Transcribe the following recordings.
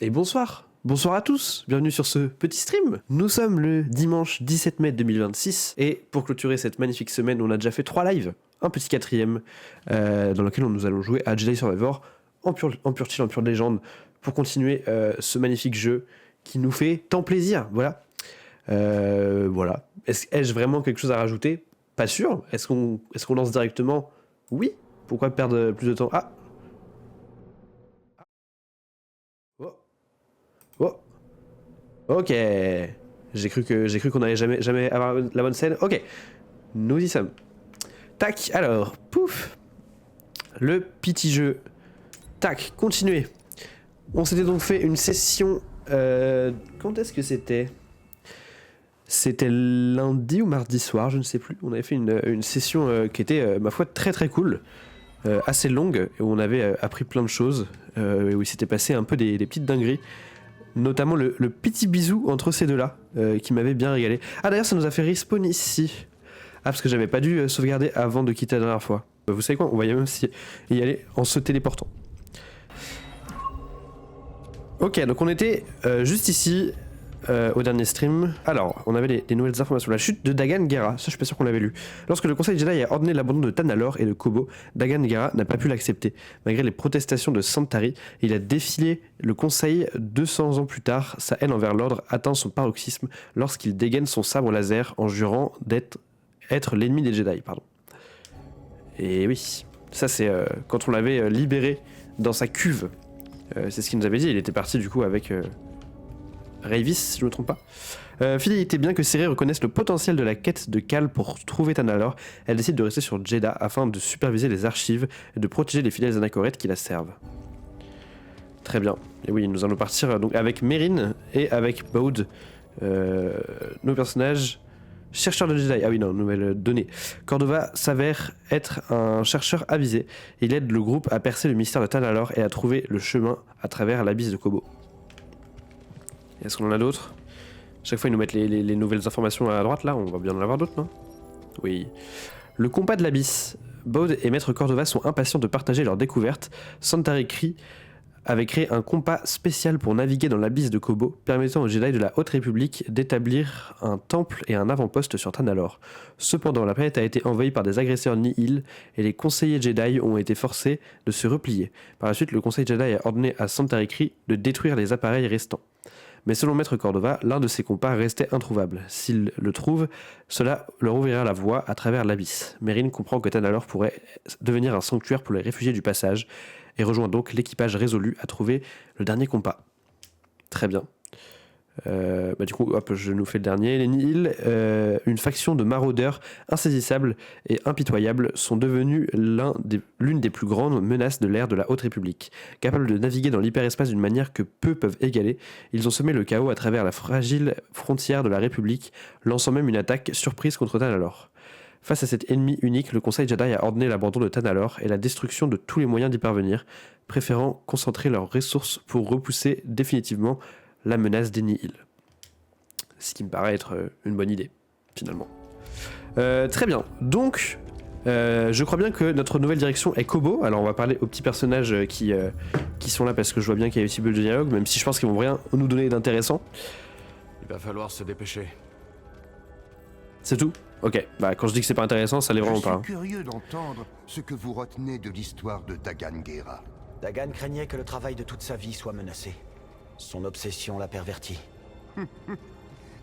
Et bonsoir, bonsoir à tous, bienvenue sur ce petit stream. Nous sommes le dimanche 17 mai 2026 et pour clôturer cette magnifique semaine, on a déjà fait 3 lives, un petit quatrième dans lequel nous allons jouer à Jedi Survivor en pure chill, en pure légende pour continuer ce magnifique jeu qui nous fait tant plaisir, voilà. Voilà. Ai-je vraiment quelque chose à rajouter? Pas sûr. Est-ce qu'on lance directement? Oui. Pourquoi perdre plus de temps? Ah. Oh. Oh. Ok. J'ai cru qu'on allait jamais avoir la bonne scène. Ok. Nous y sommes. Tac. Alors. Pouf. Le petit jeu. Tac. Continuez. On s'était donc fait une session. Quand est-ce que c'était? C'était lundi ou mardi soir, je ne sais plus. On avait fait une session qui était, ma foi, très très cool. Assez longue, où on avait appris plein de choses. Où il s'était passé un peu des petites dingueries. Notamment le petit bisou entre ces deux-là, qui m'avait bien régalé. Ah d'ailleurs, ça nous a fait respawn ici. Ah, parce que j'avais pas dû sauvegarder avant de quitter la dernière fois. Vous savez quoi, on va y aller en se téléportant. Ok, donc on était juste ici. Au dernier stream. Alors, on avait des nouvelles informations. La chute de Dagan Gera, ça je suis pas sûr qu'on l'avait lu. Lorsque le Conseil Jedi a ordonné l'abandon de Tanalorr et de Kobo, Dagan Gera n'a pas pu l'accepter. Malgré les protestations de Santari, il a défié le Conseil 200 ans plus tard. Sa haine envers l'ordre atteint son paroxysme lorsqu'il dégaine son sabre laser en jurant être l'ennemi des Jedi. Pardon. Et oui, ça c'est quand on l'avait libéré dans sa cuve. C'est ce qu'il nous avait dit. Il était parti du coup avec... Rayvis, si je ne me trompe pas. Fidélité, bien que Cere reconnaisse le potentiel de la quête de Cal pour trouver Tanalorr, elle décide de rester sur Jedha afin de superviser les archives et de protéger les fidèles anachorètes qui la servent. Très bien. Et oui, nous allons partir donc avec Merrin et avec Baud, nos personnages chercheurs de Jedi. Ah oui, non, nouvelle donnée. Cordova s'avère être un chercheur avisé. Il aide le groupe à percer le mystère de Tanalorr et à trouver le chemin à travers l'abysse de Kobo. Est-ce qu'on en a d'autres? Chaque fois ils nous mettent les nouvelles informations à droite là, on va bien en avoir d'autres, non? Oui. Le compas de l'abysse. Baud et Maître Cordova sont impatients de partager leur découverte. Santari Khri avait créé un compas spécial pour naviguer dans l'abysse de Kobo, permettant aux Jedi de la Haute République d'établir un temple et un avant-poste sur Tanalorr. Cependant, la planète a été envahie par des agresseurs Nihil et les conseillers Jedi ont été forcés de se replier. Par la suite, le Conseil Jedi a ordonné à Santari Khri de détruire les appareils restants. Mais selon Maître Cordova, l'un de ses compas restait introuvable. S'il le trouve, cela leur ouvrira la voie à travers l'abysse. Merrin comprend que Tanalorr pourrait devenir un sanctuaire pour les réfugiés du passage, et rejoint donc l'équipage résolu à trouver le dernier compas. Très bien. Du coup, hop, je nous fais le dernier. Les Nihil, une faction de maraudeurs insaisissables et impitoyables, sont devenus l'une des plus grandes menaces de l'ère de la Haute République. Capables de naviguer dans l'hyperespace d'une manière que peu peuvent égaler, ils ont semé le chaos à travers la fragile frontière de la République, lançant même une attaque surprise contre Tanalorr. Face à cet ennemi unique, le Conseil Jedi a ordonné l'abandon de Tanalorr et la destruction de tous les moyens d'y parvenir, préférant concentrer leurs ressources pour repousser définitivement la menace des Nihil. Ce qui me paraît être une bonne idée, finalement. Très bien. Donc, je crois bien que notre nouvelle direction est Kobo. Alors, on va parler aux petits personnages qui sont là parce que je vois bien qu'il y a aussi peu de dialogue, même si je pense qu'ils vont rien nous donner d'intéressant. Il va falloir se dépêcher. C'est tout? Ok. Bah, quand je dis que c'est pas intéressant, ça l'est vraiment pas. Je suis curieux d'entendre ce que vous retenez de l'histoire de Dagan Gera. Dagan craignait que le travail de toute sa vie soit menacé. Son obsession l'a perverti.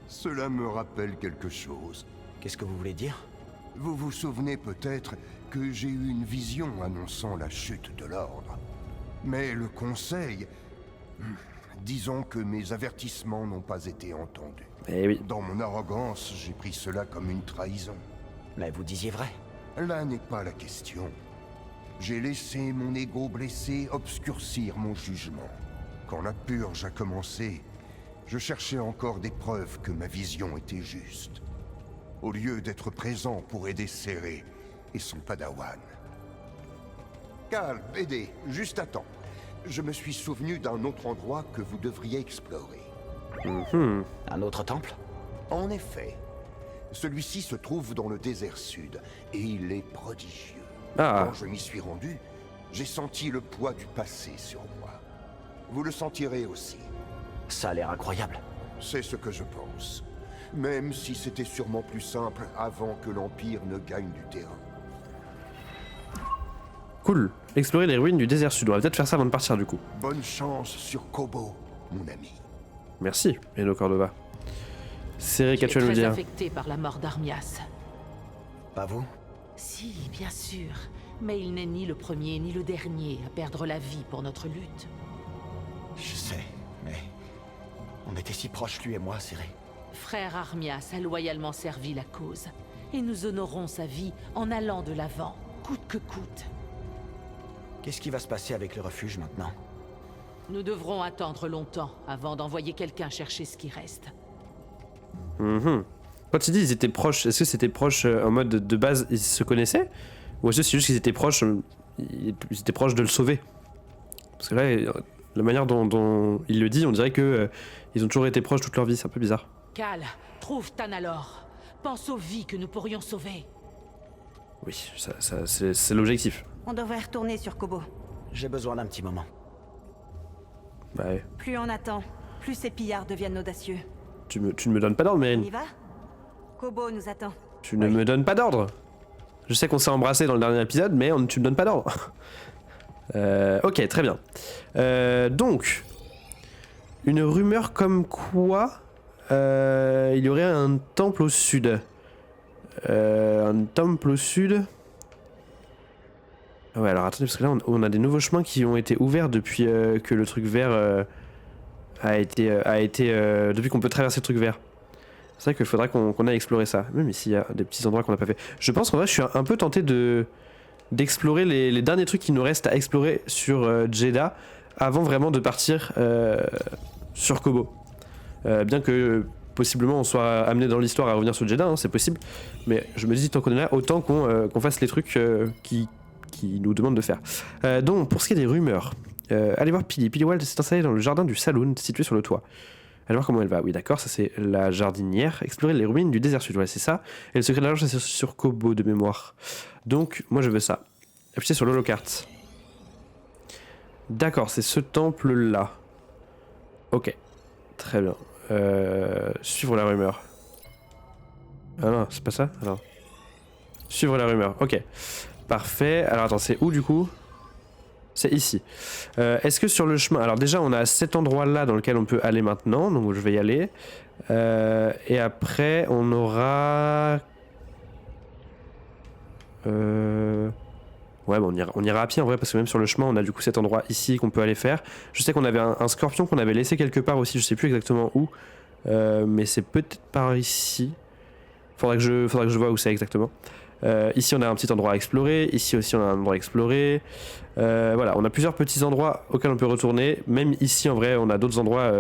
Cela me rappelle quelque chose. Qu'est-ce que vous voulez dire? Vous vous souvenez peut-être que j'ai eu une vision annonçant la chute de l'ordre. Mais le Conseil... Disons que mes avertissements n'ont pas été entendus. Eh oui. Dans mon arrogance, j'ai pris cela comme une trahison. Mais vous disiez vrai. Là n'est pas la question. J'ai laissé mon ego blessé obscurcir mon jugement. Quand la purge a commencé, je cherchais encore des preuves que ma vision était juste. Au lieu d'être présent pour aider Cere et son padawan. Cal, aidez, juste à temps. Je me suis souvenu d'un autre endroit que vous devriez explorer. Un autre temple? En effet. Celui-ci se trouve dans le désert sud, et il est prodigieux. Ah. Quand je m'y suis rendu, j'ai senti le poids du passé sur moi. Vous le sentirez aussi. Ça a l'air incroyable. C'est ce que je pense. Même si c'était sûrement plus simple avant que l'Empire ne gagne du terrain. Cool. Explorer les ruines du désert sud. On va peut-être faire ça avant de partir du coup. Bonne chance sur Kobo, mon ami. Merci, Eno Cordova. C'est qu'as-tu à nous très dire? affecté par la mort d'Armias. Pas vous? Si, bien sûr. Mais il n'est ni le premier ni le dernier à perdre la vie pour notre lutte. Je sais, mais... On était si proches, lui et moi, Ciri. Frère Armias a loyalement servi la cause. Et nous honorons sa vie en allant de l'avant, coûte que coûte. Qu'est-ce qui va se passer avec le refuge maintenant? Nous devrons attendre longtemps avant d'envoyer quelqu'un chercher ce qui reste. Quand tu dis ils étaient proches, est-ce que c'était proche en mode de base ils se connaissaient? Ou est-ce que c'est juste qu'ils étaient proches, ils étaient proches de le sauver? Parce que là, la manière dont il le dit, on dirait que ils ont toujours été proches toute leur vie, c'est un peu bizarre. Cal, trouve Tanalor. Pense aux vies que nous pourrions sauver. Oui, c'est l'objectif. On devrait retourner sur Kobo. J'ai besoin d'un petit moment. Bah ouais. Plus on attend, plus ces pillards deviennent audacieux. Tu ne me donnes pas d'ordre, On Mérine. y va? Kobo nous attend. Tu ne me donnes pas d'ordre. Je sais qu'on s'est embrassé dans le dernier épisode, mais tu me donnes pas d'ordre. Ok, très bien. Donc, une rumeur comme quoi il y aurait un temple au sud. Un temple au sud. Ouais, alors attendez, parce que là on a des nouveaux chemins qui ont été ouverts depuis que le truc vert depuis qu'on peut traverser le truc vert. C'est vrai qu'il faudra qu'on aille explorer ça. Même ici il y a des petits endroits qu'on n'a pas fait. Je pense qu'en vrai je suis un peu tenté d'explorer les derniers trucs qui nous restent à explorer sur Jeddah avant vraiment de partir sur Kobo. Bien que possiblement on soit amené dans l'histoire à revenir sur Jeddah, hein, c'est possible. Mais je me dis tant qu'on est là, autant qu'on fasse les trucs qui nous demandent de faire. Donc pour ce qui est des rumeurs, allez voir Pili. Pili Wild s'est installée dans le jardin du saloon situé sur le toit. Allez voir comment elle va. Oui d'accord, ça c'est la jardinière. Explorer les ruines du désert sud, ouais c'est ça. Et le secret de l'argent c'est sur Kobo de mémoire. Donc moi je veux ça. Appuyez sur l'holocarte. D'accord, c'est ce temple là. Ok, très bien. Suivre la rumeur. Ah non, c'est pas ça? Attends. Suivre la rumeur, ok. Parfait. Alors attends, c'est où du coup? C'est ici. Est-ce que sur le chemin... Alors déjà, on a cet endroit-là dans lequel on peut aller maintenant, donc je vais y aller. Et après, on aura... Ouais, bon, on ira à pied en vrai, parce que même sur le chemin, on a du coup cet endroit ici qu'on peut aller faire. Je sais qu'on avait un scorpion qu'on avait laissé quelque part aussi, je sais plus exactement où. Mais c'est peut-être par ici. Faudrait que je vois où c'est exactement. Ici on a un petit endroit à explorer, ici aussi on a un endroit à explorer. Voilà, on a plusieurs petits endroits auxquels on peut retourner. Même ici en vrai on a d'autres endroits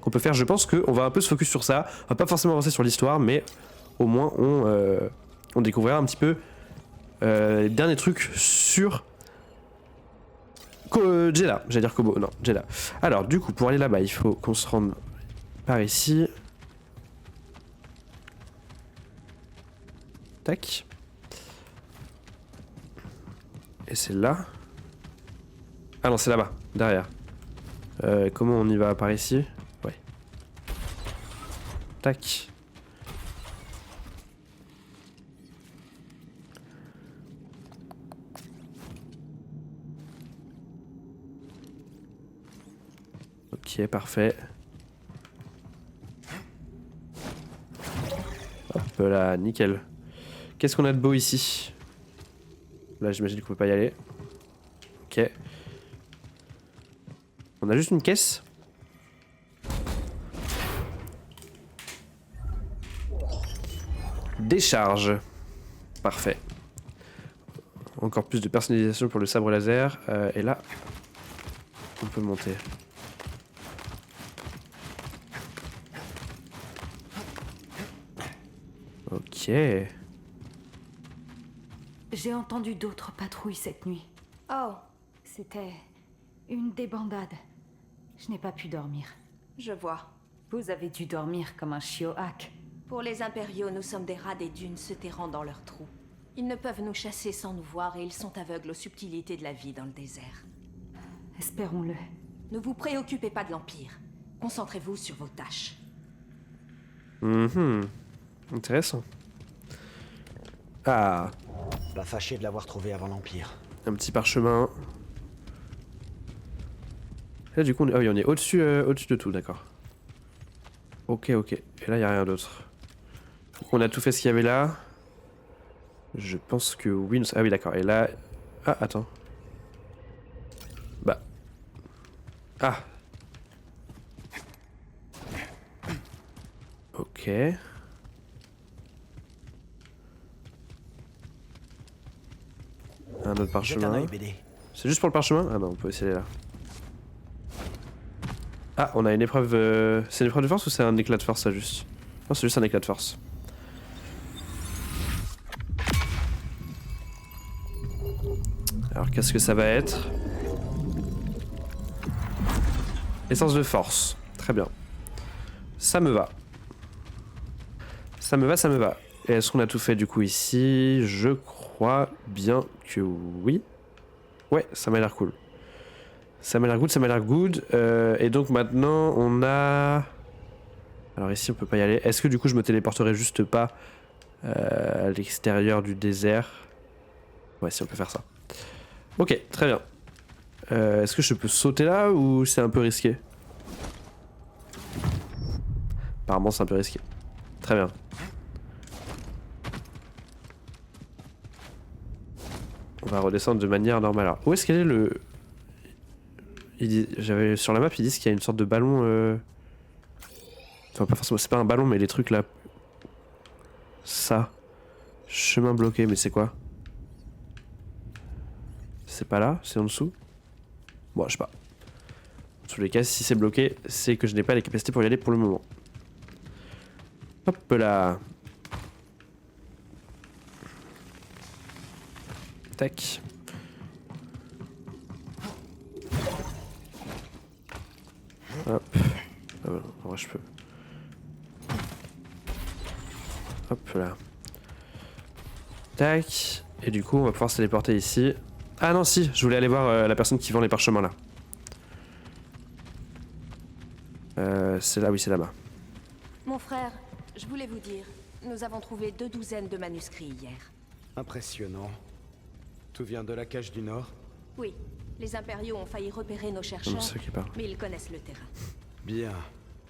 qu'on peut faire. Je pense qu'on va un peu se focus sur ça. On va pas forcément avancer sur l'histoire, mais au moins on découvrira un petit peu les derniers trucs sur Jeddah. J'allais dire Kobo, non, Jeddah. Alors du coup pour aller là-bas il faut qu'on se rende par ici. Tac. Et c'est là. Ah non, c'est là-bas, derrière. Comment on y va par ici? Ouais. Tac. Ok, parfait. Hop là, nickel. Qu'est-ce qu'on a de beau ici? Là, j'imagine qu'on peut pas y aller. Ok. On a juste une caisse. Décharge. Parfait. Encore plus de personnalisation pour le sabre laser. Et là, on peut monter. Ok. J'ai entendu d'autres patrouilles cette nuit. Oh, c'était une débandade. Je n'ai pas pu dormir. Je vois. Vous avez dû dormir comme un chiohac. Pour les impériaux, nous sommes des rats des dunes se terrant dans leurs trous. Ils ne peuvent nous chasser sans nous voir et ils sont aveugles aux subtilités de la vie dans le désert. Espérons-le. Ne vous préoccupez pas de l'Empire. Concentrez-vous sur vos tâches. Intéressant. Ah, Pas fâché de l'avoir trouvé avant l'Empire. un petit parchemin. Là du coup, ah oui, on est au-dessus au-dessus de tout, d'accord. Ok, ok. Et là, il n'y a rien d'autre. On a tout fait ce qu'il y avait là. Je pense que oui. Ah oui, d'accord. Et là... Ah, attends. Bah. Ah. Ok. Un autre Jette un parchemin. œil, BD. C'est juste pour le parchemin? Ah non, on peut essayer là. Ah, on a une épreuve... C'est une épreuve de force ou c'est un éclat de force, ça, juste? Non, c'est juste un éclat de force. Alors, qu'est-ce que ça va être? Essence de force. Très bien. Ça me va. Ça me va, ça me va. Et est-ce qu'on a tout fait, du coup, ici? Je crois bien que oui. Ouais, ça m'a l'air cool. Ça m'a l'air good, ça m'a l'air good. Et donc maintenant, on a... Alors ici, on peut pas y aller. Est-ce que du coup, je me téléporterai juste pas à l'extérieur du désert? Ouais, si on peut faire ça. Ok, très bien. Est-ce que je peux sauter là ou c'est un peu risqué? Apparemment, c'est un peu risqué. Très bien. On va redescendre de manière normale. Alors, où est-ce qu'elle est le... J'avais sur la map, ils disent qu'il y a une sorte de ballon. Enfin, pas forcément, c'est pas un ballon, mais les trucs là. Ça. Chemin bloqué, mais c'est quoi? C'est pas là? C'est en dessous? Bon, je sais pas. En tous les cas, si c'est bloqué, c'est que je n'ai pas les capacités pour y aller pour le moment. Hop là. Tac. Hop. Ah ouais, en vrai, je peux. Hop là. Tac. Et du coup, on va pouvoir se téléporter ici. Ah non, si, je voulais aller voir la personne qui vend les parchemins là. C'est là, oui, c'est là-bas. Mon frère, je voulais vous dire, nous avons trouvé 2 douzaines de manuscrits hier. Impressionnant. Tout vient de la Cache du Nord? Oui, les impériaux ont failli repérer nos Non, chercheurs, c'est eux qui parlent. mais ils connaissent le terrain. Bien.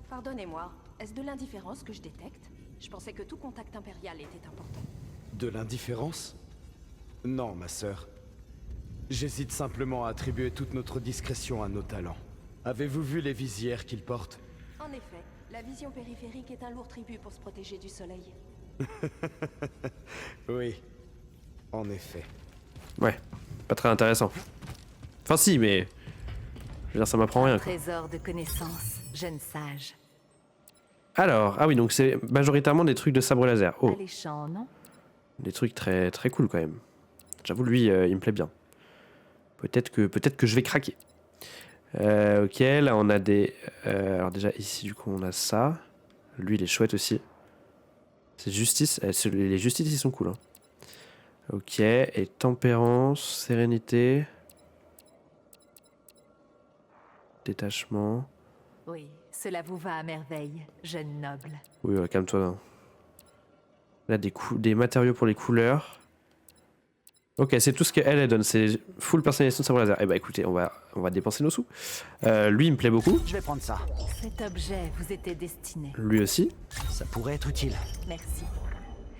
Pardonnez-moi, est-ce de l'indifférence que je détecte? Je pensais que tout contact impérial était important. De l'indifférence? Non, ma sœur. J'hésite simplement à attribuer toute notre discrétion à nos talents. Avez-vous vu les visières qu'ils portent? En effet, la vision périphérique est un lourd tribut pour se protéger du soleil. Oui. En effet. Ouais, pas très intéressant. Enfin si, mais... Je veux dire, ça m'apprend rien, quoi. Trésor de connaissances, jeune sage. Alors, ah oui, donc c'est majoritairement des trucs de sabre laser. Oh, Alléchant, non? des trucs très très cool quand même. J'avoue, lui, il me plaît bien. Peut-être que je vais craquer. Ok, là on a des... alors déjà ici, du coup, on a ça. Lui, il est chouette aussi. C'est justice. Les justices, ils sont cool. Hein. Ok, et tempérance, sérénité... Détachement... Oui, cela vous va à merveille, jeune noble. Oui, ouais, calme-toi. Hein. Là, des matériaux pour les couleurs. Ok, c'est tout ce qu'elle donne. C'est full personnalisation de sabre laser. Eh bah écoutez, on va dépenser nos sous. Lui, il me plaît beaucoup. Je vais prendre ça. Cet objet vous était destiné. Lui aussi. Ça pourrait être utile. Merci.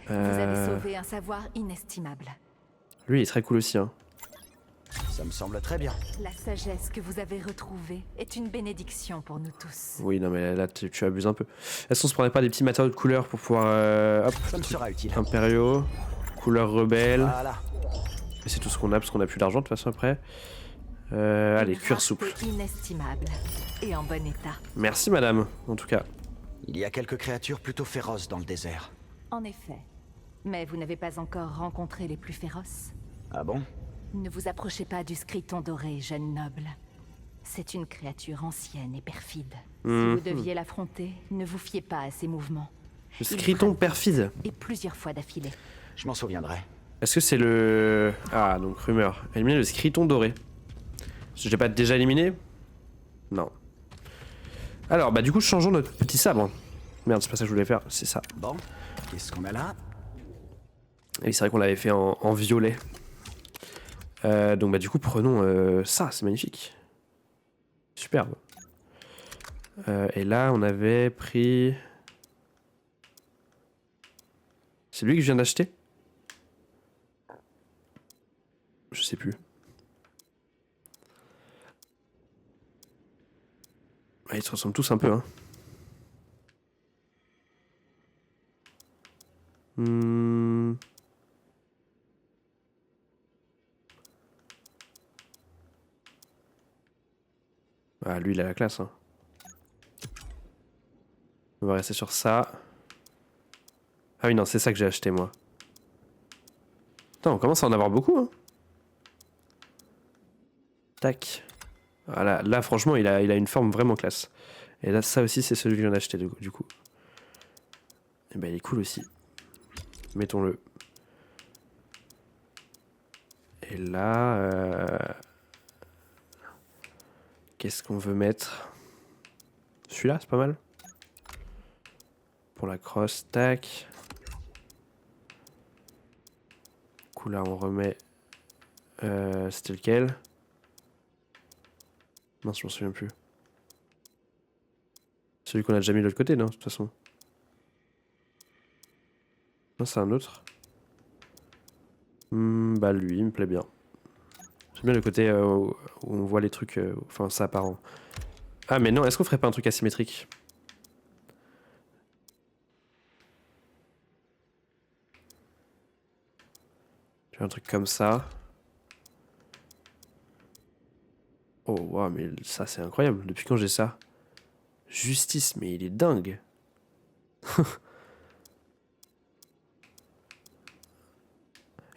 Vous avez sauvé un savoir inestimable. Lui, il est très cool aussi. Hein. Ça me semble très bien. La sagesse que vous avez retrouvée est une bénédiction pour nous tous. Oui, non, mais là, tu abuses un peu. Est-ce qu'on se prendrait pas des petits matériaux de couleur pour pouvoir... hop, Ça me sera utile. impériaux, couleur rebelle. Voilà. Et c'est tout ce qu'on a, parce qu'on a plus d'argent de toute façon après. Allez, Une cuir rareté souple. inestimable et en bon état. Merci madame, en tout cas. Il y a quelques créatures plutôt féroces dans le désert. En effet. Mais vous n'avez pas encore rencontré les plus féroces. Ah bon? Ne vous approchez pas du Scriton doré, jeune noble. C'est une créature ancienne et perfide. Si vous deviez l'affronter, ne vous fiez pas à ses mouvements. Le Scriton perfide. Et plusieurs fois d'affilée. Je m'en souviendrai. Est-ce que c'est le... Ah, donc rumeur. Éliminer le Scriton doré. Je l'ai pas déjà éliminé? Non. Alors, bah du coup, changeons notre petit sabre. Merde, c'est pas ça que je voulais faire, c'est ça. Bon, qu'est-ce qu'on a là? Et c'est vrai qu'on l'avait fait en violet. Donc bah du coup, prenons ça, c'est magnifique. Superbe. Et là, on avait pris... C'est lui que je viens d'acheter? Je sais plus. Ouais, ils se ressemblent tous un peu, hein. Ah, lui, il a la classe, hein. On va rester sur ça. Ah oui, non, c'est ça que j'ai acheté, moi. Putain, on commence à en avoir beaucoup, hein. Tac. Voilà, là, franchement, il a une forme vraiment classe. Et là, ça aussi, c'est celui que je viens d'acheter, du coup. Et ben, il est cool aussi. Mettons-le. Et là... Qu'est-ce qu'on veut mettre? Celui-là, c'est pas mal. Pour la crosse, tac. Du coup, là, on remet... C'était lequel? Mince, je m'en souviens plus. Celui qu'on a déjà mis de l'autre côté, non, de toute façon. Non, c'est un autre. Bah, lui, il me plaît bien. J'aime bien le côté où on voit les trucs... Enfin, ça apparent. Ah, mais non, est-ce qu'on ferait pas un truc asymétrique? Tu vois, un truc comme ça. Oh, waouh, mais ça, c'est incroyable. Depuis quand j'ai ça? Justice, mais il est dingue.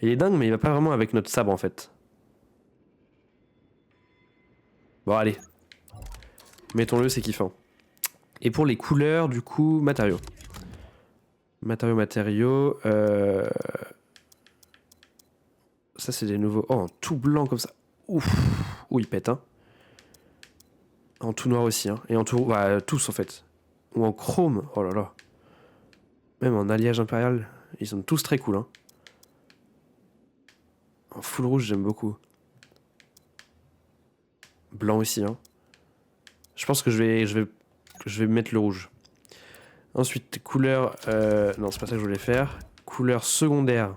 Il est dingue, mais il va pas vraiment avec notre sabre, en fait. Bon, allez. Mettons-le, c'est kiffant. Et pour les couleurs, du coup, matériaux. Matériaux. Ça, c'est des nouveaux. Oh, en tout blanc comme ça. Ouf. Ouh, il pète, hein. En tout noir aussi, hein. Et en tout. Bah, tous, en fait. Ou en chrome. Oh là là. Même en alliage impérial. Ils sont tous très cool, hein. En full rouge, j'aime beaucoup. Blanc aussi, hein. Je pense que je vais mettre le rouge. Ensuite, couleur... non, c'est pas ça que je voulais faire. Couleur secondaire.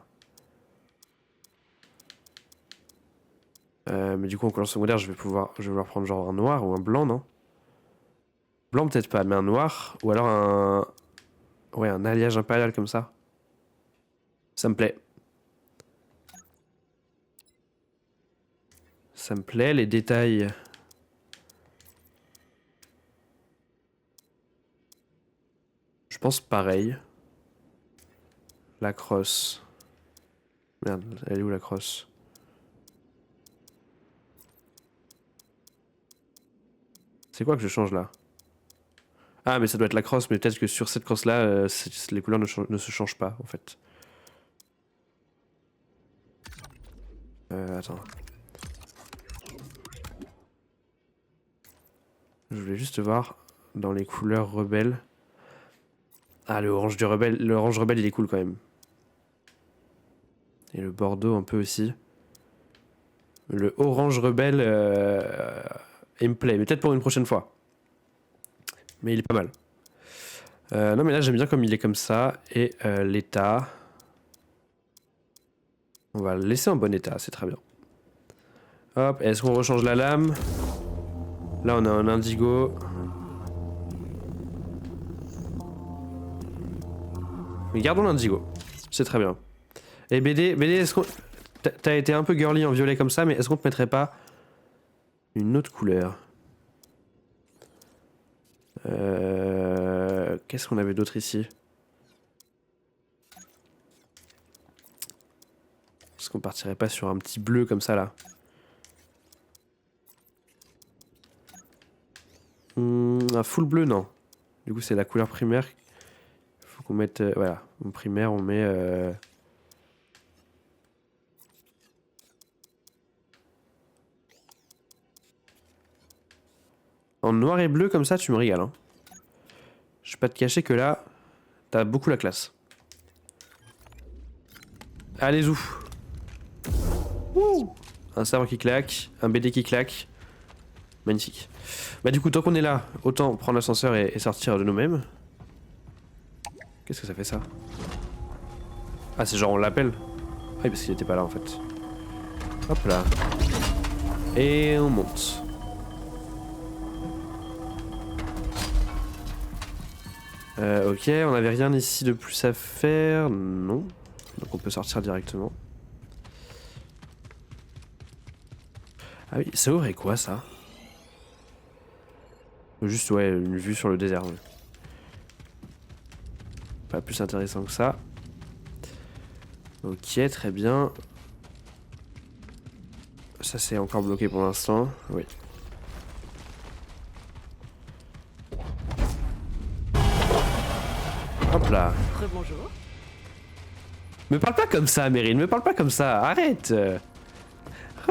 Mais du coup, en couleur secondaire, je vais vouloir prendre genre un noir ou un blanc, non? Blanc, peut-être pas, mais un noir. Ou alors un... Ouais, un alliage impérial comme ça. Ça me plaît. Ça me plaît, les détails... Je pense pareil. La crosse. Merde, elle est où la crosse? C'est quoi que je change là? Ah, mais ça doit être la crosse, mais peut-être que sur cette crosse là, les couleurs ne se changent pas en fait. Attends. Je voulais juste voir dans les couleurs rebelles. Ah, le orange rebelle, il est cool quand même. Et le bordeaux un peu aussi. Le orange rebelle, il me plaît, mais peut-être pour une prochaine fois. Mais il est pas mal. Non mais là j'aime bien comme il est comme ça. Et l'état. On va le laisser en bon état, c'est très bien. Hop, est-ce qu'on rechange la lame? Là on a un indigo. Mais gardons l'indigo. C'est très bien. Et BD, est-ce qu'on... T'as été un peu girly en violet comme ça, mais est-ce qu'on te mettrait pas une autre couleur? Qu'est-ce qu'on avait d'autre ici? Est-ce qu'on partirait pas sur un petit bleu comme ça là? Un full bleu, non. Du coup, c'est la couleur primaire. Faut qu'on mette... voilà, en primaire, on met... En noir et bleu comme ça, tu me régales, hein. Je vais pas te cacher que là, t'as beaucoup la classe. Allez, zou. Wouh. Un sabre qui claque, un BD qui claque. Magnifique. Bah du coup, tant qu'on est là, autant prendre l'ascenseur et sortir de nous-mêmes. Qu'est-ce que ça fait ça? Ah, c'est genre on l'appelle? Ah oui, parce qu'il était pas là en fait. Hop là. Et on monte. Ok, on n'avait rien ici de plus à faire. Non. Donc on peut sortir directement. Ah oui, ça ouvrait quoi ça? Juste ouais, une vue sur le désert. Ouais. Pas plus intéressant que ça. Ok, très bien. Ça c'est encore bloqué pour l'instant. Oui. Hop là. Rebonjour. Me parle pas comme ça, Meryl, me parle pas comme ça, arrête.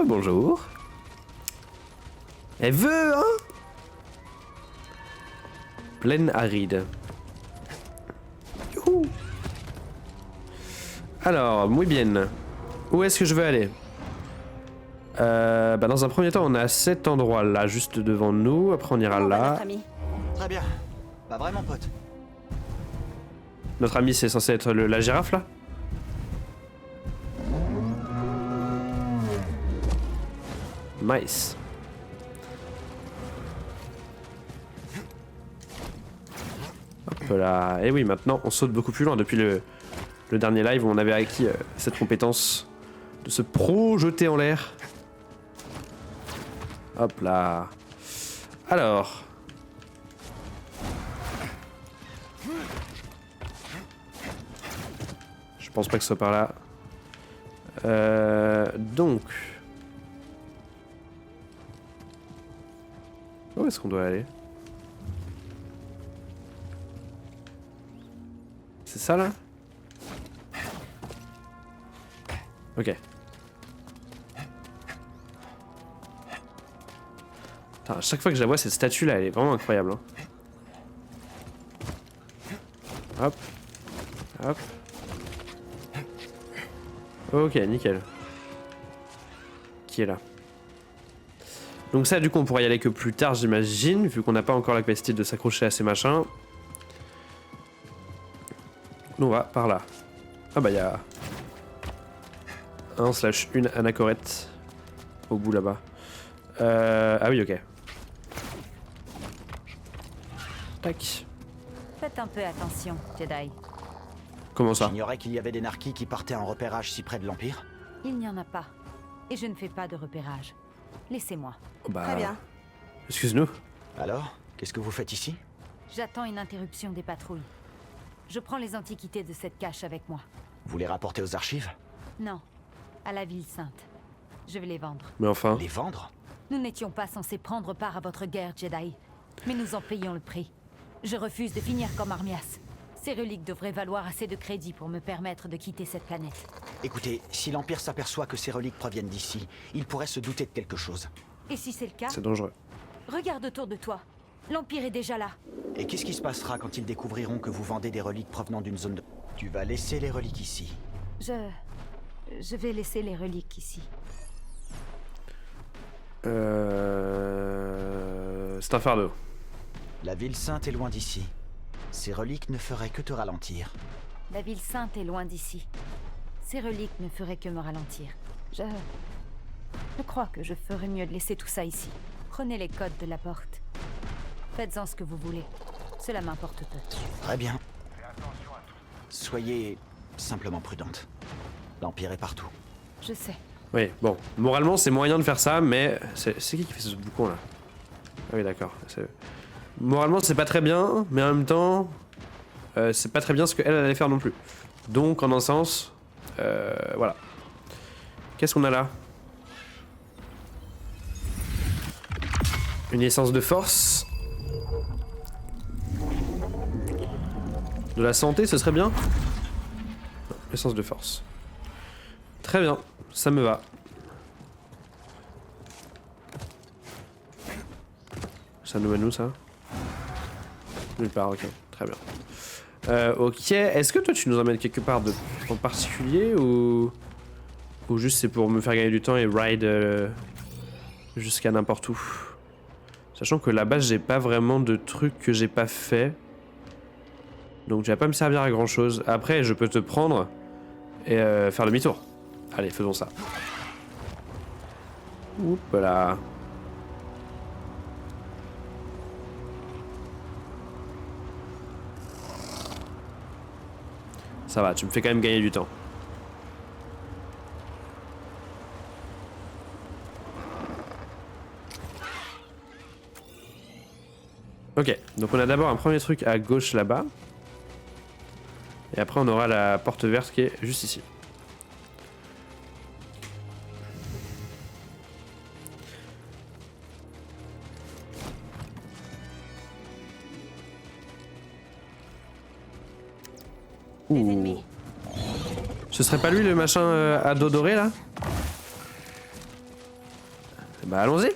Bonjour. Elle veut, hein? Plaine aride. Youhou. Alors, muy bien. Où est-ce que je veux aller? Bah dans un premier temps, on a cet endroit-là, juste devant nous. Après, on ira là. Très bien. Pas vraiment, pote. Notre ami, c'est censé être la girafe, là? Nice. Hop là. Et oui, maintenant, on saute beaucoup plus loin. Depuis le dernier live où on avait acquis cette compétence de se projeter en l'air. Hop là. Alors. Je pense pas que ce soit par là. Donc. Où est-ce qu'on doit aller? C'est ça là? Ok. Putain, à chaque fois que je la vois, cette statue là, elle est vraiment incroyable. Hein. Hop. Hop. Ok, nickel. Qui est là? Donc ça, du coup, on pourra y aller que plus tard, j'imagine, vu qu'on n'a pas encore la capacité de s'accrocher à ces machins. Nous, on va par là. Ah bah, il y a... une anachorète au bout là-bas. Ah oui, ok. Tac. Faites un peu attention, Jedi. Comment ça? J'ignorais qu'il y avait des narquis qui partaient en repérage si près de l'Empire. Il n'y en a pas. Et je ne fais pas de repérage. Laissez-moi. Bah... Très bien. Excuse-nous. Alors, qu'est-ce que vous faites ici? J'attends une interruption des patrouilles. Je prends les antiquités de cette cache avec moi. Vous les rapportez aux archives? Non, à la ville sainte. Je vais les vendre. Mais enfin... Les vendre? Nous n'étions pas censés prendre part à votre guerre, Jedi. Mais nous en payons le prix. Je refuse de finir comme Armias. Ces reliques devraient valoir assez de crédit pour me permettre de quitter cette planète. Écoutez, si l'Empire s'aperçoit que ces reliques proviennent d'ici, il pourrait se douter de quelque chose. Et si c'est le cas, C'est dangereux. regarde autour de toi. L'Empire est déjà là. Et qu'est-ce qui se passera quand ils découvriront que vous vendez des reliques provenant d'une zone de... Tu vas laisser les reliques ici. Je vais laisser les reliques ici. C'est un fardeau. La ville sainte est loin d'ici. Ces reliques ne feraient que te ralentir. La ville sainte est loin d'ici. Ces reliques ne feraient que me ralentir. Je crois que je ferais mieux de laisser tout ça ici. Prenez les codes de la porte. Faites-en ce que vous voulez. Cela m'importe peu. Très bien. Soyez simplement prudente. L'Empire est partout. Je sais. Oui, bon. Moralement, c'est moyen de faire ça, mais... C'est qui fait ce boucan là? Ah oui, d'accord. Moralement, c'est pas très bien, mais en même temps... c'est pas très bien ce qu'elle allait faire non plus. Donc, en un sens... voilà. Qu'est-ce qu'on a là? Une essence de force. De la santé, ce serait bien? Non, essence de force. Très bien, ça me va. Ça nous mène où ça? Nulle part, ok. Très bien. Ok, est-ce que toi tu nous emmènes quelque part en particulier ou juste c'est pour me faire gagner du temps et ride jusqu'à n'importe où? Sachant que là-bas j'ai pas vraiment de trucs que j'ai pas fait. Donc tu vas pas me servir à grand chose. Après je peux te prendre et faire demi-tour. Allez, faisons ça. Oups là. Ça va, tu me fais quand même gagner du temps. Ok, donc on a d'abord un premier truc à gauche là-bas. Et après on aura la porte verte qui est juste ici. Ouh. Ce serait pas lui le machin à dos doré là? Bah allons-y.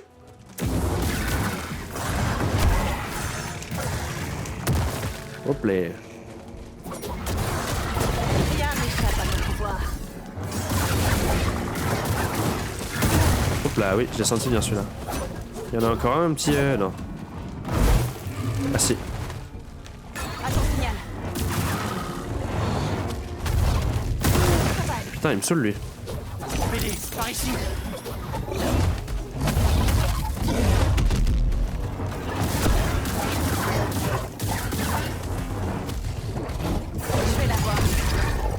Hop là. Hop là, oui, je l'ai senti bien celui-là. Il y en a encore un petit... non. Ah si. Putain, il me saoule lui. Par ici.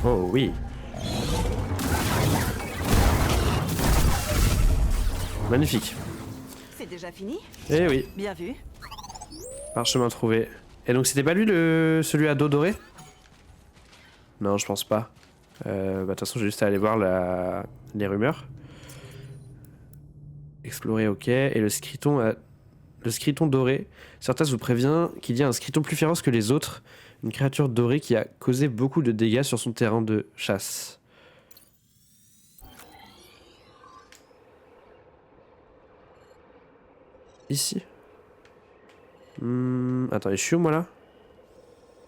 Oh oui. Magnifique. C'est déjà fini? Eh oui. Bien vu. Parchemin trouvé. Et donc c'était pas lui celui à dos doré? Non, je pense pas. Bah de toute façon j'ai juste à aller voir les rumeurs. Explorer, ok. Et le scriton doré. Certes vous prévient qu'il y a un scriton plus féroce que les autres. Une créature dorée qui a causé beaucoup de dégâts sur son terrain de chasse. Ici. Attends, je suis où moi là?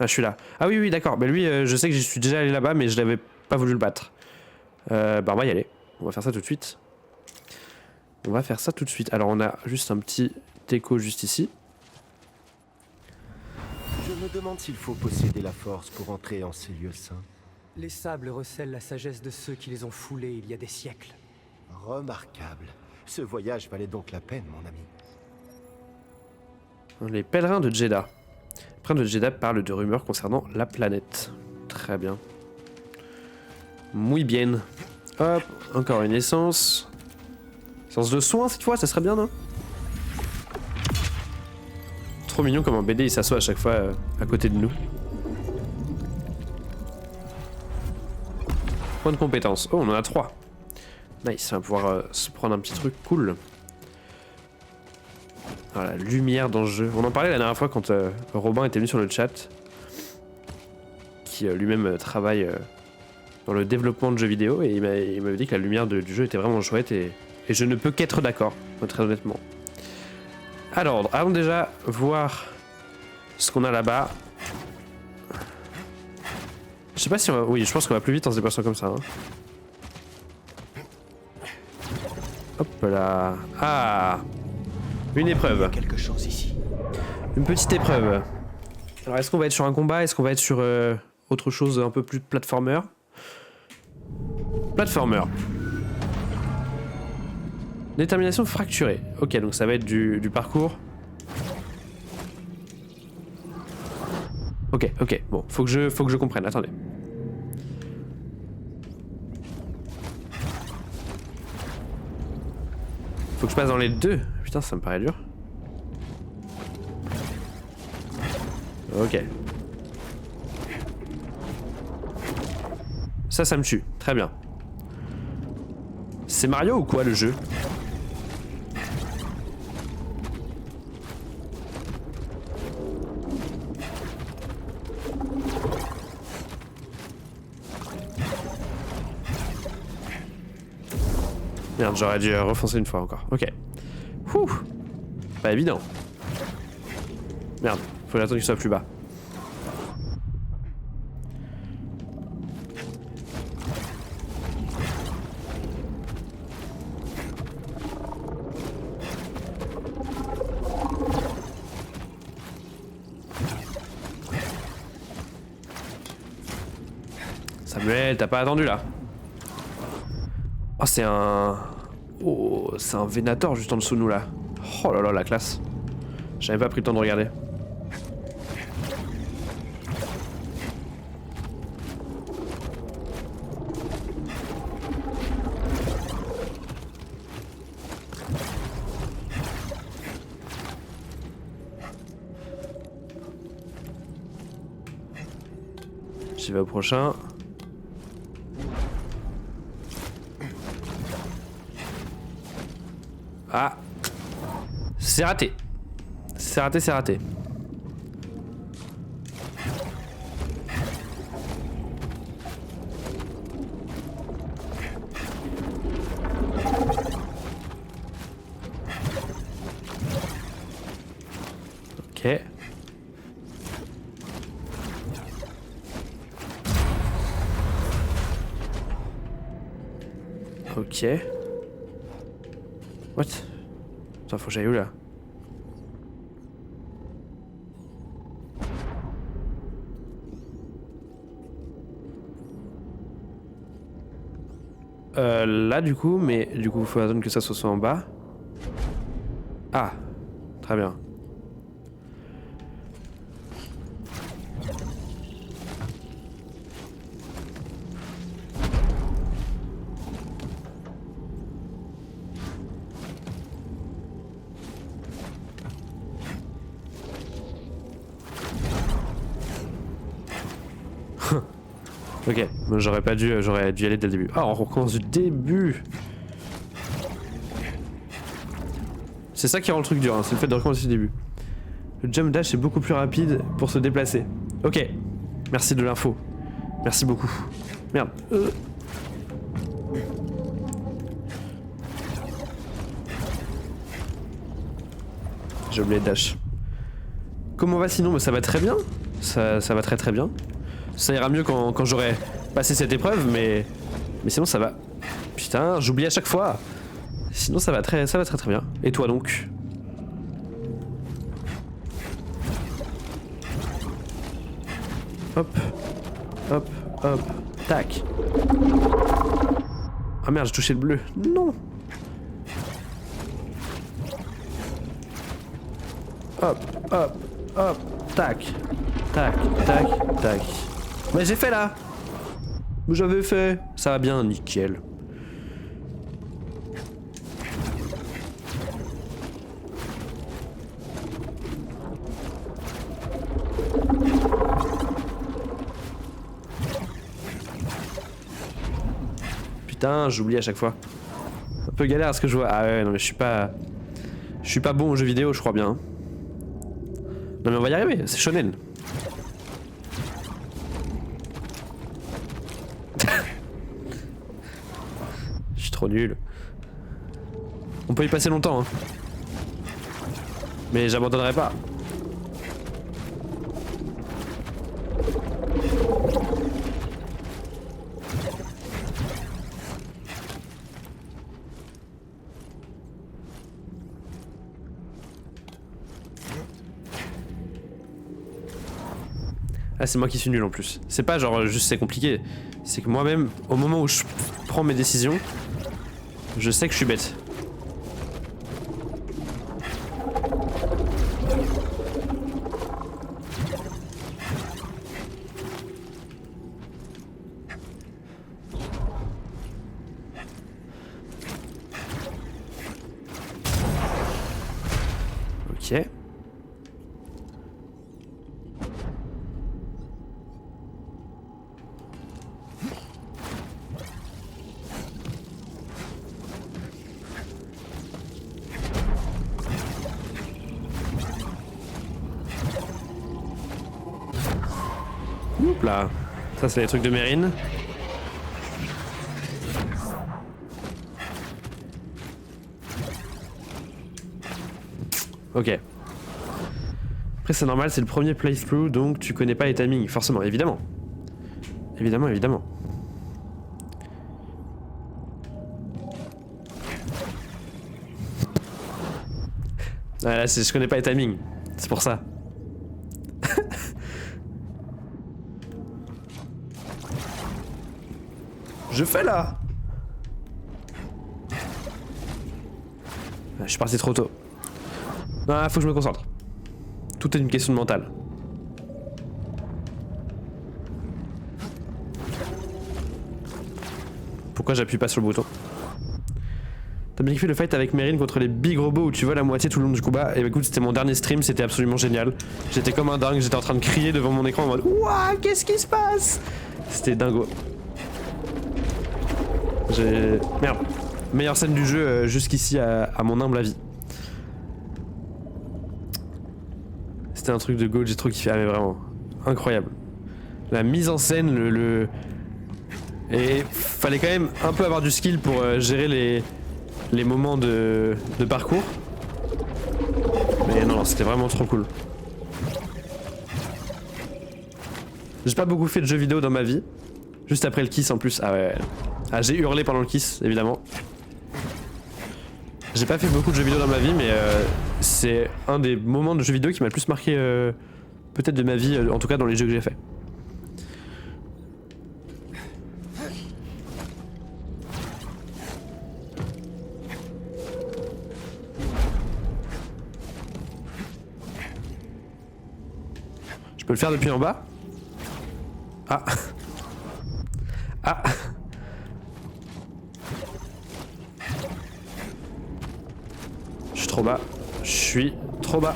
Ah, je suis là. Ah oui, oui, d'accord. Mais lui, je sais que j'y suis déjà allé là-bas, mais je n'avais pas voulu le battre. Bah, on va y aller. On va faire ça tout de suite. On va faire ça tout de suite. Alors, on a juste un petit écho juste ici. Je me demande s'il faut posséder la force pour entrer en ces lieux saints. Les sables recèlent la sagesse de ceux qui les ont foulés il y a des siècles. Remarquable. Ce voyage valait donc la peine, mon ami. Les pèlerins de Jeddah. Les pèlerins de Jeddah parlent de rumeurs concernant la planète. Très bien. Muy bien. Hop, encore une essence. Essence de soin cette fois, ça serait bien, non? Trop mignon comme un BD il s'assoit à chaque fois à côté de nous. Point de compétence. Oh, on en a 3. Nice, on va pouvoir se prendre un petit truc cool. Voilà, lumière dans le jeu. On en parlait la dernière fois quand Robin était venu sur le chat. Qui lui-même travaille dans le développement de jeux vidéo. Et il m'avait dit que la lumière du jeu était vraiment chouette. Et je ne peux qu'être d'accord, très honnêtement. Alors, allons déjà voir ce qu'on a là-bas. Je sais pas si on va... Oui, je pense qu'on va plus vite en se déplaçant comme ça. Hein. Hop là. Ah, une épreuve. Il y a quelque chose ici. Une petite épreuve. Alors, est-ce qu'on va être sur un combat? Est-ce qu'on va être sur autre chose un peu plus platformer? Platformer. Détermination fracturée. Ok, donc ça va être du parcours. Ok, ok. Bon, faut que je comprenne. Attendez. Faut que je passe dans les deux. Putain, ça me paraît dur. Ok. Ça me tue. Très bien. C'est Mario ou quoi le jeu? Merde, j'aurais dû refoncer une fois encore. Ok. Ouh. Pas évident. Merde, faut attendre qu'il soit plus bas. Samuel, t'as pas attendu là. Oh, c'est un... Oh, c'est un Venator juste en dessous de nous là. Oh là là, la classe. J'avais pas pris le temps de regarder. J'y vais au prochain. Ah, c'est raté. C'est raté, c'est raté. Ok. Ok. What? Attends, faut que j'aille où là? Là du coup, mais du coup faut attendre que ça soit en bas. Ah, très bien. Ok, j'aurais pas dû, j'aurais dû y aller dès le début. Ah, on recommence du début. C'est ça qui rend le truc dur, hein, c'est le fait de recommencer du début. Le jump dash est beaucoup plus rapide pour se déplacer. Ok, merci de l'info. Merci beaucoup. Merde. J'ai oublié le dash. Comment va sinon? Ça va très bien. Ça va très très bien. Ça ira mieux quand j'aurai passé cette épreuve, mais sinon ça va. Putain, j'oublie à chaque fois. Sinon ça va très très bien. Et toi donc? Hop, hop, hop, tac. Ah merde, j'ai touché le bleu. Non. Hop, hop, hop, tac, tac, tac, tac. Mais j'ai fait là. J'avais fait. Ça va bien, nickel. Putain, j'oublie à chaque fois. Un peu galère à ce que je vois. Ah ouais, non mais je suis pas bon aux jeux vidéo, je crois bien. Non mais on va y arriver, c'est shonen. Je suis trop nul. On peut y passer longtemps, hein. Mais j'abandonnerai pas. Ah, c'est moi qui suis nul en plus. C'est pas genre juste c'est compliqué. C'est que moi-même, au moment où je prends mes décisions, je sais que je suis bête. Ok. Oups là. Ça c'est les trucs de Mérine. Ok. Après c'est normal, c'est le premier playthrough donc tu connais pas les timings, forcément, évidemment. Évidemment, évidemment. Ah, là, je connais pas les timings, c'est pour ça. je fais là? Je suis parti trop tôt. Ah, faut que je me concentre. Tout est une question de mental. Pourquoi j'appuie pas sur le bouton? T'as bien kiffé le fight avec Meryn contre les big robots où tu vois la moitié tout le long du combat? Et bah écoute, c'était mon dernier stream, c'était absolument génial. J'étais comme un dingue, j'étais en train de crier devant mon écran en mode ouah, qu'est-ce qui se passe? C'était dingo. Merde. Meilleure scène du jeu jusqu'ici à mon humble avis. C'était un truc de gold, j'ai trop kiffé, ah mais vraiment. Incroyable. La mise en scène, Et fallait quand même un peu avoir du skill pour gérer les moments de parcours. Mais non, c'était vraiment trop cool. J'ai pas beaucoup fait de jeux vidéo dans ma vie. Juste après le kiss en plus. Ah ouais. Ah, j'ai hurlé pendant le kiss, évidemment. J'ai pas fait beaucoup de jeux vidéo dans ma vie, mais c'est un des moments de jeux vidéo qui m'a le plus marqué peut-être de ma vie, en tout cas dans les jeux que j'ai fait. Je peux le faire depuis en bas? Ah. Ah. Je suis trop bas. Je suis trop bas.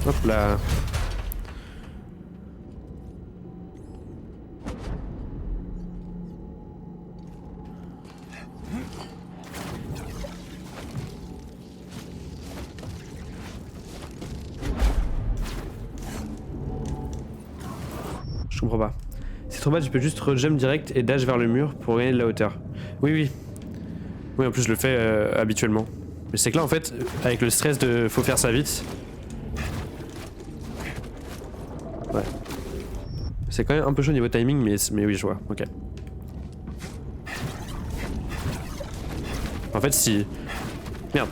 Hop là. Je comprends pas. C'est trop bas, tu peux juste rejump direct et dash vers le mur pour gagner de la hauteur. Oui, oui. Oui, en plus je le fais habituellement. Mais c'est que là en fait, avec le stress de faut faire ça vite. Ouais. C'est quand même un peu chaud niveau timing, mais oui, je vois. Ok. En fait, si... Merde.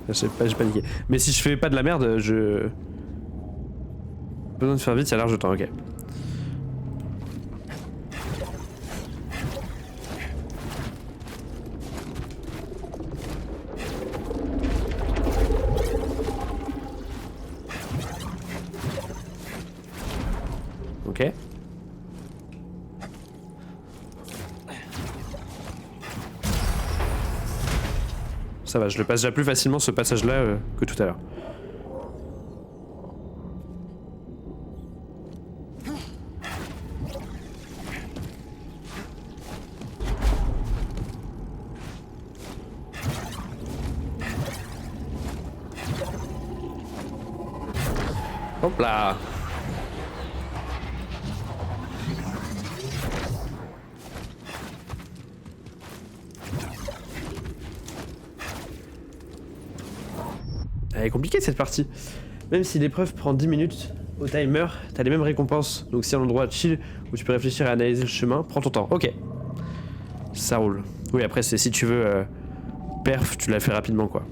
J'ai paniqué. Mais si je fais pas de la merde, je... Besoin de faire vite, il y a large temps, ok. Ok. Ça va, je le passe déjà plus facilement ce passage-là que tout à l'heure. Hop là. Elle est compliquée cette partie. Même si l'épreuve prend 10 minutes au timer, t'as les mêmes récompenses. Donc si à l'endroit chill où tu peux réfléchir et analyser le chemin, prends ton temps. Ok. Ça roule. Oui, après c'est si tu veux perf, tu la fais rapidement quoi.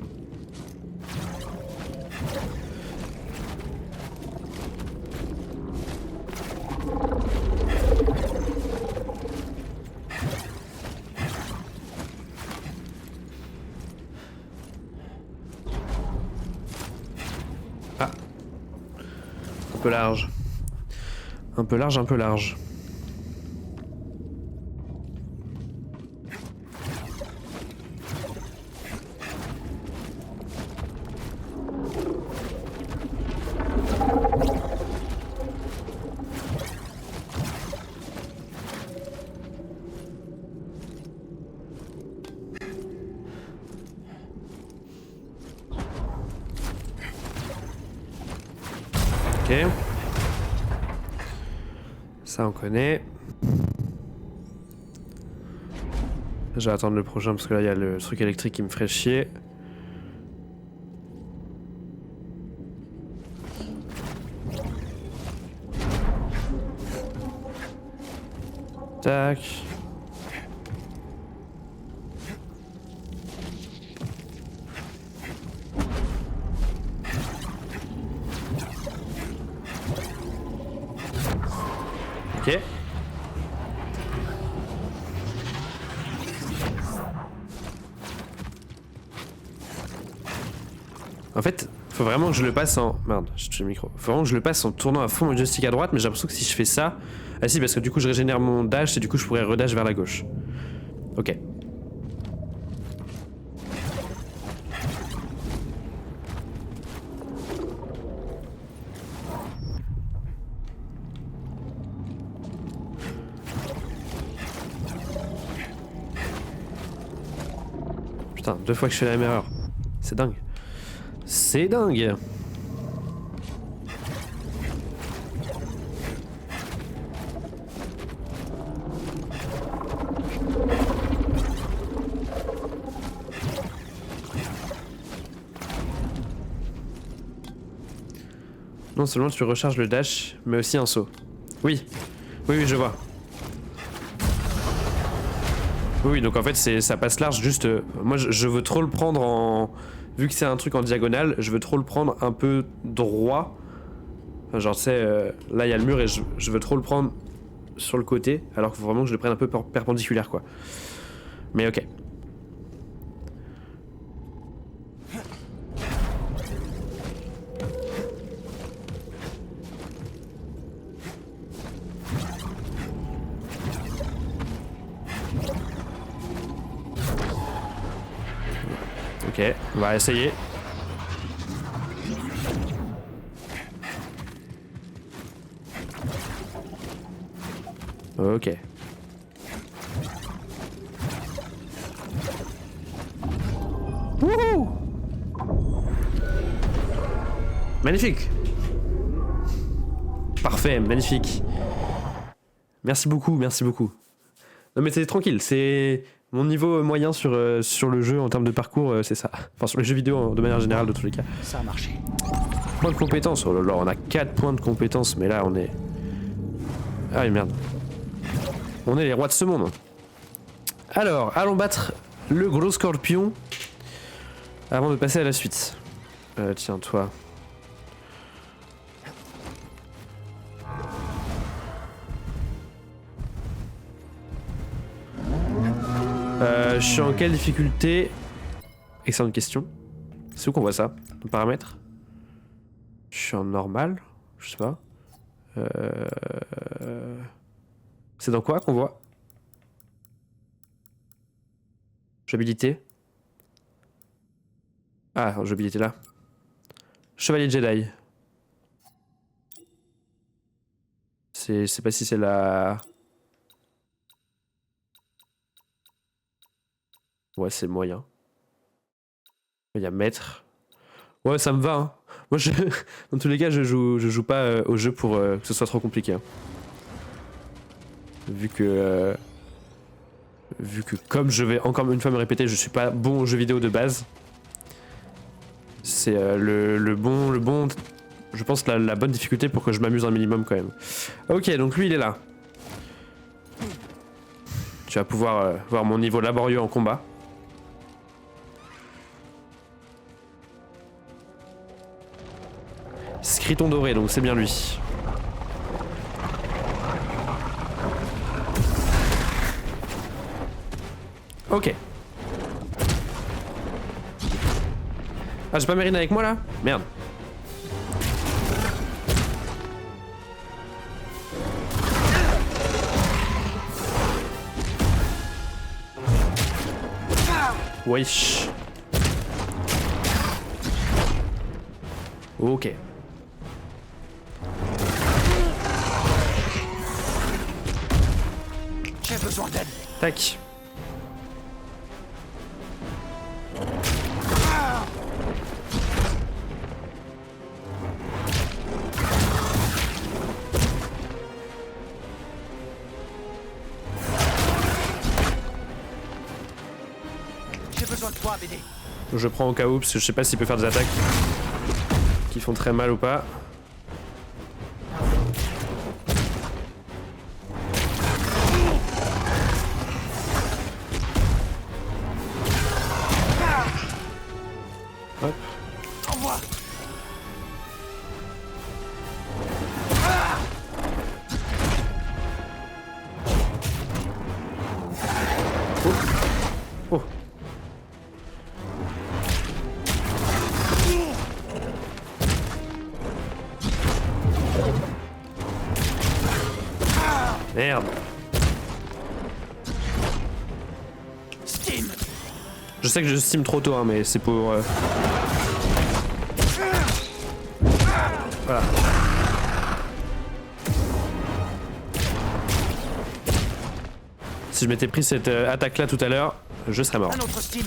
Ah. Un peu large. Un peu large, un peu large. Ok. Ça on connaît. Je vais attendre le prochain parce que là il y a le truc électrique qui me ferait chier. Tac. Ok. En fait, faut vraiment que je le passe en... Merde, j'ai touché le micro. Faut vraiment que je le passe en tournant à fond mon joystick à droite, mais j'ai l'impression que si je fais ça... Ah si, parce que du coup je régénère mon dash et du coup je pourrais redash vers la gauche. Ok. Putain, 2 fois que je fais la même erreur. C'est dingue. C'est dingue. Non seulement tu recharges le dash, mais aussi un saut. Oui, oui, je vois. Oui, donc en fait ça passe large, juste... moi je veux trop le prendre en... Vu que c'est un truc en diagonale, je veux trop le prendre un peu droit. Enfin, genre tu sais, là il y a le mur et je veux trop le prendre sur le côté, alors qu'il faut vraiment que je le prenne un peu perpendiculaire quoi. Mais ok. Ok, on va essayer. Ok. Wouhou! Magnifique. Parfait, magnifique. Merci beaucoup, merci beaucoup. Non mais c'est tranquille, c'est... Mon niveau moyen sur le jeu en termes de parcours, c'est ça. Enfin, sur les jeux vidéo de manière générale, de tous les cas. Ça a marché. Points de compétence, oh là là, on a 4 points de compétence, mais là on est... Ah merde. On est les rois de ce monde. Alors, allons battre le gros scorpion avant de passer à la suite. Tiens, toi. Je suis en quelle difficulté? Excellente question. C'est où qu'on voit ça? Nos paramètres? Je suis en normal? Je sais pas. C'est dans quoi qu'on voit? Jouabilité? Ah, jouabilité là. Chevalier Jedi. Je sais pas si c'est la... Ouais, c'est moyen. Il y a maître. Ouais, ça me va. Hein. Moi, dans tous les cas, je joue pas au jeu pour que ce soit trop compliqué. Hein. Vu que, comme je vais encore une fois me répéter, je suis pas bon aux jeux vidéo de base. C'est le bon, je pense la bonne difficulté pour que je m'amuse un minimum quand même. Ok, donc lui il est là. Tu vas pouvoir voir mon niveau laborieux en combat. Scriton doré, donc c'est bien lui. Ok. Ah, j'ai pas Mérine avec moi là? Merde. Wesh. Ok. J'ai besoin d'aide. Tac. besoin de toi, BD. Je prends au cas où parce que je sais pas s'il peut faire des attaques qui font très mal ou pas. Hop. Oh. Merde. Steam. Je sais que je steam trop tôt, hein, mais c'est pour... Voilà. Si je m'étais pris cette attaque-là tout à l'heure, je serais mort. Un autre Steam.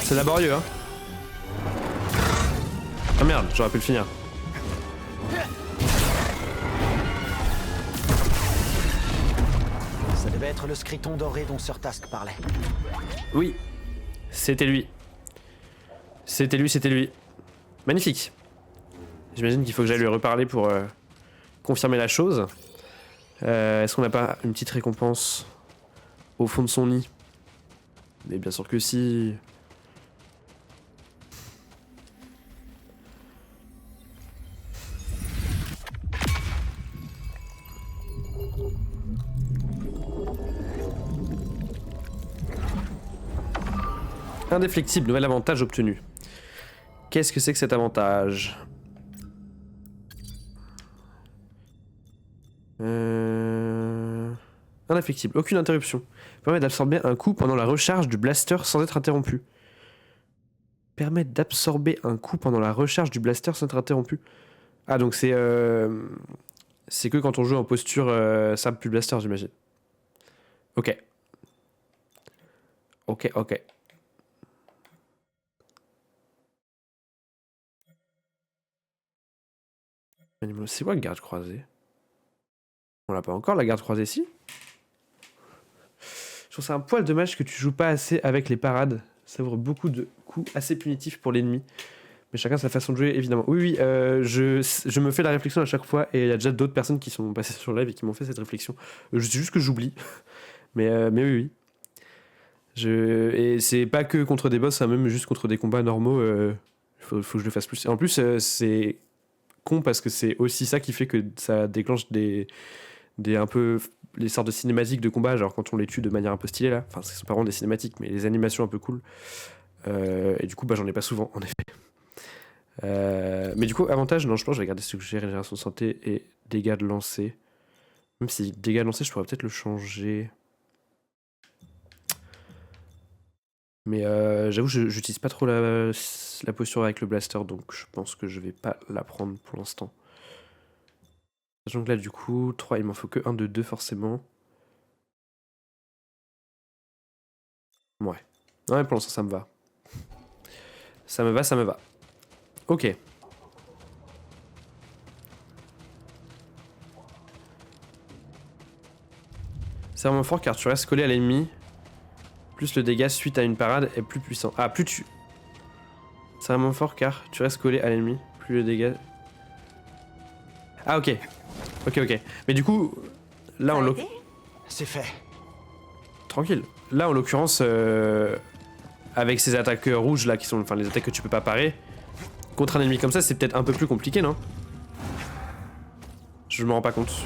C'est laborieux, hein. Ah merde, j'aurais pu le finir. Ça devait être le Scriton doré dont Sir Task parlait. Oui, c'était lui. C'était lui, c'était lui. Magnifique. J'imagine qu'il faut que j'aille lui reparler pour confirmer la chose. Est-ce qu'on n'a pas une petite récompense au fond de son nid? Mais bien sûr que si. Indéflectible, nouvel avantage obtenu. Qu'est-ce que c'est que cet avantage? Indéflectible, aucune interruption. Permet d'absorber un coup pendant la recharge du blaster sans être interrompu. Permet d'absorber un coup pendant la recharge du blaster sans être interrompu. Ah donc c'est que quand on joue en posture simple plus blaster, j'imagine. Ok. Ok, ok. C'est quoi garde croisée? On l'a pas encore la garde croisée ici? Je trouve ça un poil dommage que tu joues pas assez avec les parades. Ça ouvre beaucoup de coups assez punitifs pour l'ennemi. Mais chacun sa façon de jouer évidemment. Oui, je me fais la réflexion à chaque fois et il y a déjà d'autres personnes qui sont passées sur le live et qui m'ont fait cette réflexion. Je sais juste que j'oublie. mais oui. Et c'est pas que contre des boss, hein, même juste contre des combats normaux. Faut que je le fasse plus. Et en plus, c'est con parce que c'est aussi ça qui fait que ça déclenche des un peu les sortes de cinématiques de combat, genre quand on les tue de manière un peu stylée là. Enfin, ce sont pas vraiment des cinématiques, mais les animations un peu cool. Et du coup, j'en ai pas souvent, en effet. Mais du coup, avantage, non, je pense que je vais garder ce que j'ai, régénération de santé et dégâts de lancer. Même si dégâts de lancer, je pourrais peut-être le changer. Mais j'avoue, j'utilise pas trop la posture avec le blaster, donc je pense que je vais pas la prendre pour l'instant. Sachant que là, du coup, 3, il m'en faut que 1 de 2 forcément. Ouais. Ouais, pour l'instant, ça me va. Ça me va. Ok. C'est vraiment fort car tu restes collé à l'ennemi. Plus le dégât suite à une parade est plus puissant. Ah, plus tu... C'est vraiment fort car tu restes collé à l'ennemi. Plus le dégât... Ah, ok. Ok. Mais du coup, là, C'est fait. Tranquille. Là, en l'occurrence, avec ces attaques rouges, là, qui sont... Enfin, les attaques que tu peux pas parer, contre un ennemi comme ça, c'est peut-être un peu plus compliqué, non? Je me rends pas compte.